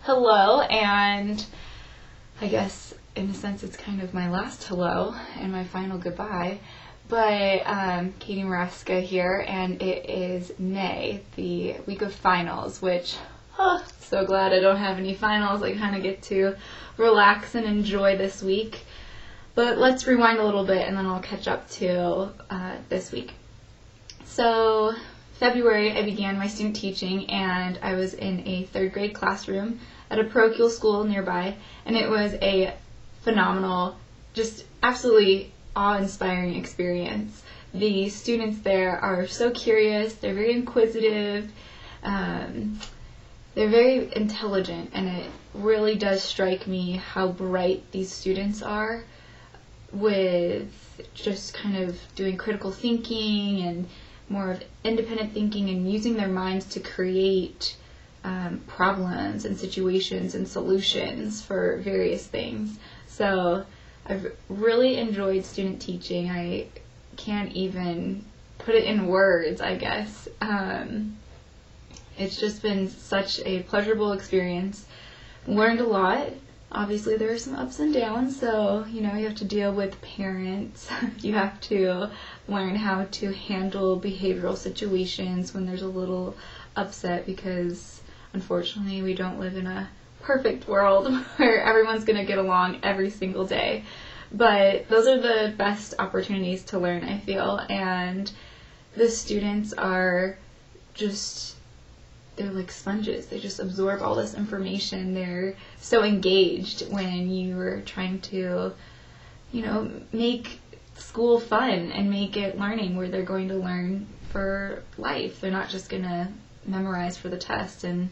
hello, and I guess in a sense it's kind of my last hello and my final goodbye, but Katie Maresca here, and it is May, the week of finals, which, so glad I don't have any finals. I kind of get to relax and enjoy this week. But let's rewind a little bit and then I'll catch up to this week. So February I began my student teaching, and I was in a third grade classroom at a parochial school nearby, and it was a phenomenal, just absolutely awe-inspiring experience. The students there are so curious, they're very inquisitive, they're very intelligent, and it really does strike me how bright these students are with just kind of doing critical thinking and more of independent thinking and using their minds to create problems and situations and solutions for various things. So I've really enjoyed student teaching. I can't even put it in words, I guess. It's just been such a pleasurable experience. Learned a lot. Obviously there are some ups and downs, so you have to deal with parents. You have to learn how to handle behavioral situations when there's a little upset, because unfortunately we don't live in a perfect world where everyone's going to get along every single day. But those are the best opportunities to learn, I feel, and the students are just, they're like sponges. They just absorb all this information. They're so engaged when you're trying to, make school fun and make it learning where they're going to learn for life. They're not just going to memorize for the test. And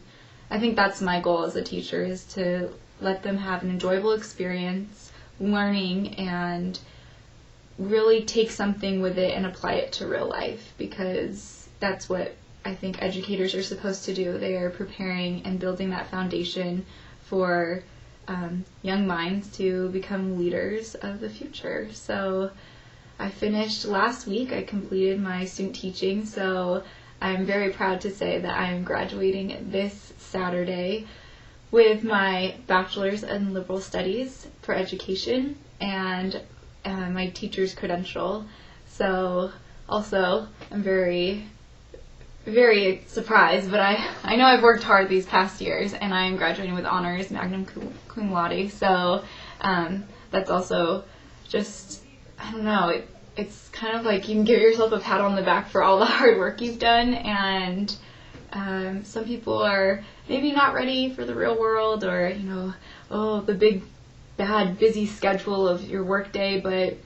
I think that's my goal as a teacher, is to let them have an enjoyable experience learning and really take something with it and apply it to real life, because that's what I think educators are supposed to do. They are preparing and building that foundation for young minds to become leaders of the future. So I finished last week. I completed my student teaching, so I'm very proud to say that I am graduating this Saturday with my bachelor's in liberal studies for education and my teacher's credential. So also I'm very surprised, but I know I've worked hard these past years, and I'm graduating with honors, magna cum laude, so that's also just, I don't know, it's kind of like you can give yourself a pat on the back for all the hard work you've done, and some people are maybe not ready for the real world, or, the big, bad, busy schedule of your workday, but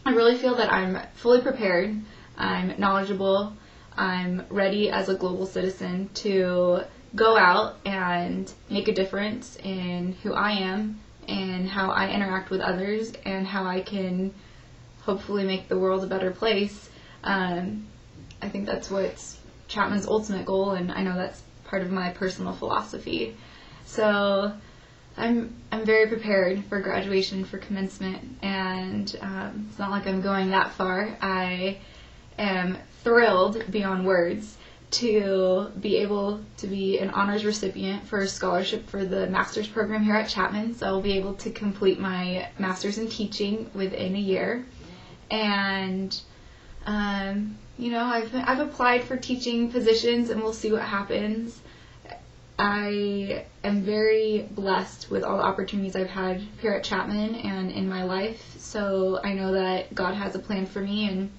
I really feel that I'm fully prepared, I'm knowledgeable, I'm ready as a global citizen to go out and make a difference in who I am and how I interact with others and how I can hopefully make the world a better place. I think that's what's Chapman's ultimate goal, and I know that's part of my personal philosophy. So I'm very prepared for graduation, for commencement, and it's not like I'm going that far. I am thrilled beyond words to be able to be an honors recipient for a scholarship for the master's program here at Chapman. So I'll be able to complete my master's in teaching within a year. And I've applied for teaching positions, and we'll see what happens. I am very blessed with all the opportunities I've had here at Chapman and in my life. So I know that God has a plan for me, and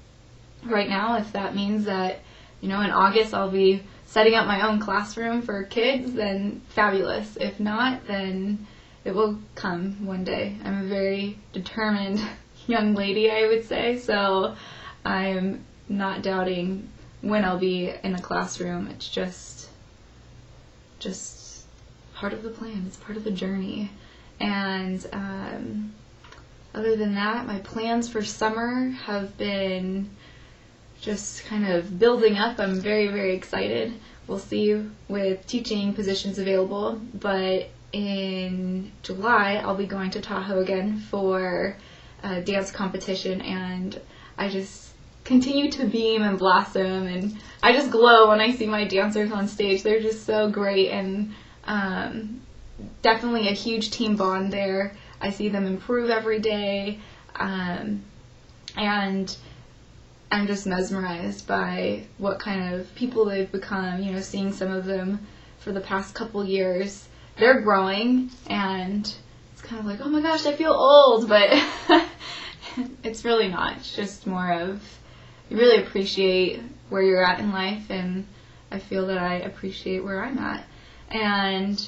right now, if that means that, in August I'll be setting up my own classroom for kids, then fabulous. If not, then it will come one day. I'm a very determined young lady, I would say, so I'm not doubting when I'll be in a classroom. It's just part of the plan. It's part of the journey. And other than that, my plans for summer have been just kind of building up. I'm very, very excited. We'll see with teaching positions available, but in July I'll be going to Tahoe again for a dance competition, and I just continue to beam and blossom, and I just glow when I see my dancers on stage. They're just so great, and definitely a huge team bond there. I see them improve every day, and I'm just mesmerized by what kind of people they've become. You know, seeing some of them for the past couple years, they're growing, and it's kind of like, oh my gosh, I feel old, but it's really not. It's just more of, you really appreciate where you're at in life, and I feel that I appreciate where I'm at. And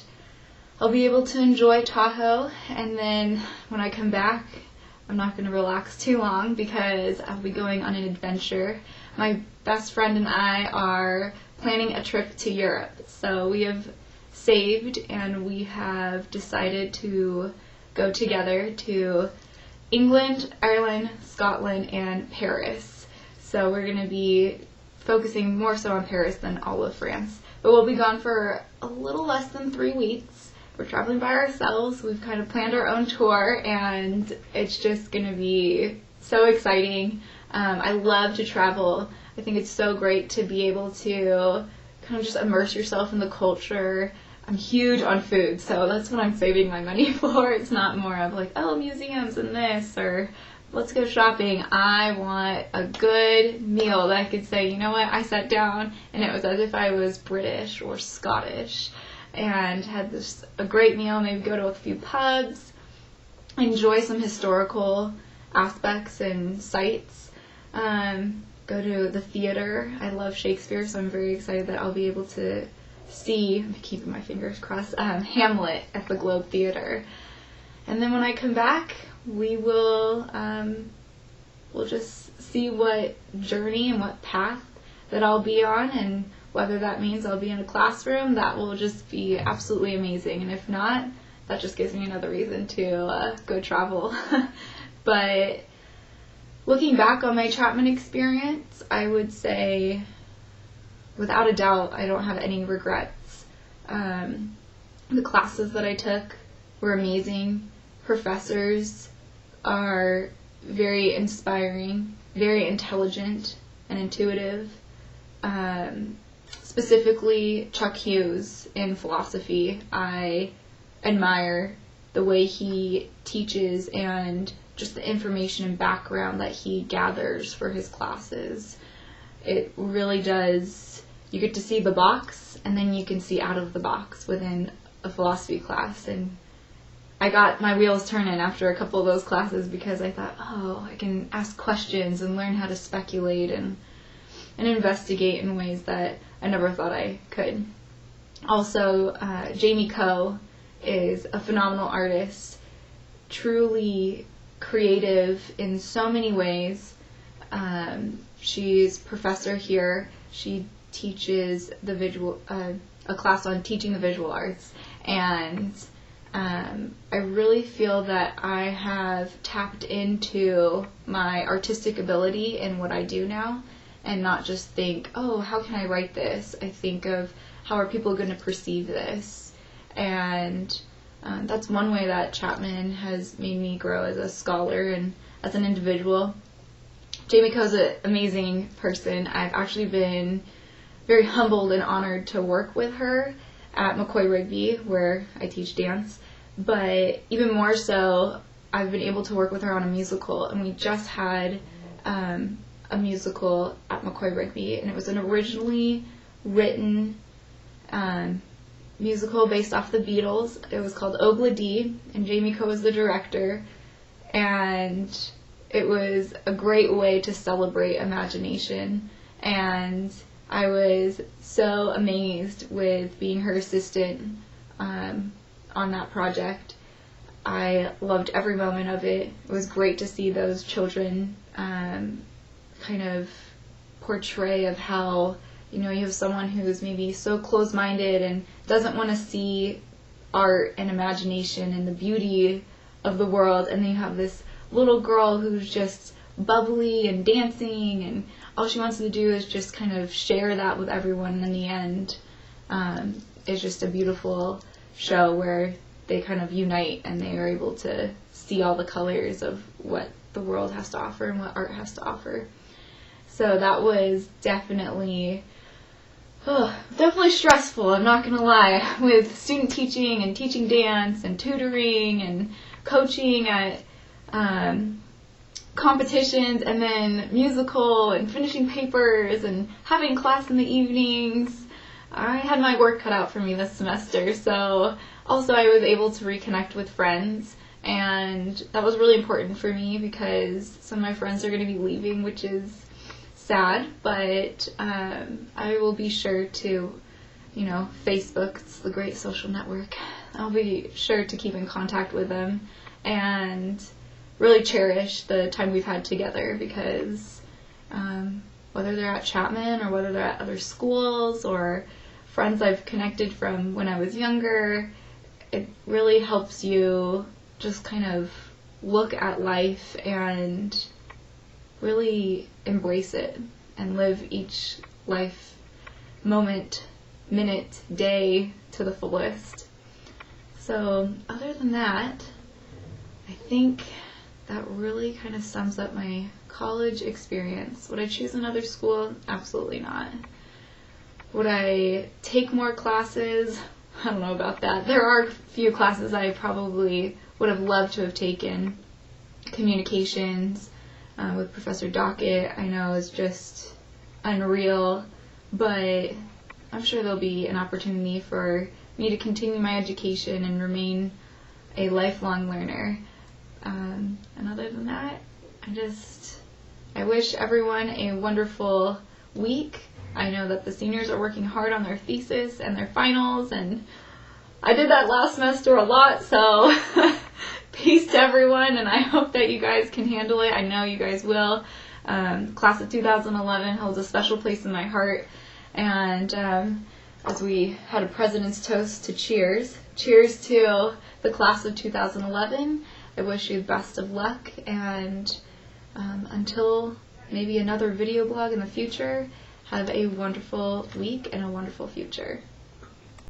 I'll be able to enjoy Tahoe, and then when I come back, I'm not going to relax too long because I'll be going on an adventure. My best friend and I are planning a trip to Europe. So we have saved and we have decided to go together to England, Ireland, Scotland, and Paris. So we're going to be focusing more so on Paris than all of France. But we'll be gone for a little less than 3 weeks. We're traveling by ourselves. We've kind of planned our own tour, and it's just going to be so exciting. I love to travel. I think it's so great to be able to kind of just immerse yourself in the culture. I'm huge on food, so that's what I'm saving my money for. It's not more of like, oh, museums and this, or let's go shopping. I want a good meal that I could say, you know what, I sat down and it was as if I was British or Scottish and had a great meal, maybe go to a few pubs, enjoy some historical aspects and sites, go to the theater. I love Shakespeare, so I'm very excited that I'll be able to see, I'm keeping my fingers crossed, Hamlet at the Globe Theater. And then when I come back, we will we'll just see what journey and what path that I'll be on, and whether that means I'll be in a classroom. That will just be absolutely amazing. And if not, that just gives me another reason to go travel. But looking back on my Chapman experience, I would say, without a doubt, I don't have any regrets. The classes that I took were amazing. Professors are very inspiring, very intelligent and intuitive. Specifically, Chuck Hughes in philosophy. I admire the way he teaches and just the information and background that he gathers for his classes. It really does, you get to see the box, and then you can see out of the box within a philosophy class. And I got my wheels turning after a couple of those classes because I thought, oh, I can ask questions and learn how to speculate and investigate in ways that I never thought I could. Also, Jamie Coe is a phenomenal artist, truly creative in so many ways. She's professor here. She teaches a class on teaching the visual arts, and I really feel that I have tapped into my artistic ability in what I do now, and not just think, oh, how can I write this? I think of, how are people going to perceive this? And that's one way that Chapman has made me grow as a scholar and as an individual. Jamie Coe's an amazing person. I've actually been very humbled and honored to work with her at McCoy Rigby, where I teach dance. But even more so, I've been able to work with her on a musical, and we just had a musical at McCoy Rigby, and it was an originally written musical based off the Beatles. It was called Ogla Dee, and Jamie Coe was the director, and it was a great way to celebrate imagination, and I was so amazed with being her assistant on that project. I loved every moment of it. It was great to see those children kind of portray of how, you have someone who's maybe so close-minded and doesn't want to see art and imagination and the beauty of the world, and then you have this little girl who's just bubbly and dancing, and all she wants to do is just kind of share that with everyone. And in the end, it's just a beautiful show where they kind of unite and they are able to see all the colors of what the world has to offer and what art has to offer. So that was definitely definitely stressful, I'm not going to lie, with student teaching and teaching dance and tutoring and coaching at competitions, and then musical and finishing papers and having class in the evenings. I had my work cut out for me this semester, so also I was able to reconnect with friends, and that was really important for me because some of my friends are going to be leaving, which is sad, but I will be sure to, Facebook, it's the great social network. I'll be sure to keep in contact with them and really cherish the time we've had together, because whether they're at Chapman or whether they're at other schools or friends I've connected from when I was younger, it really helps you just kind of look at life and really embrace it and live each life moment, minute, day to the fullest. So other than that, I think that really kind of sums up my college experience. Would I choose another school? Absolutely not. Would I take more classes? I don't know about that. There are a few classes I probably would have loved to have taken. Communications with Professor Dockett, I know, is just unreal, but I'm sure there'll be an opportunity for me to continue my education and remain a lifelong learner. And other than that, I wish everyone a wonderful week. I know that the seniors are working hard on their thesis and their finals, and I did that last semester a lot, so peace to everyone, and I hope that you guys can handle it. I know you guys will. Class of 2011 holds a special place in my heart, and as we had a president's toast to cheers to the class of 2011. I wish you the best of luck, and until maybe another video blog in the future, have a wonderful week and a wonderful future.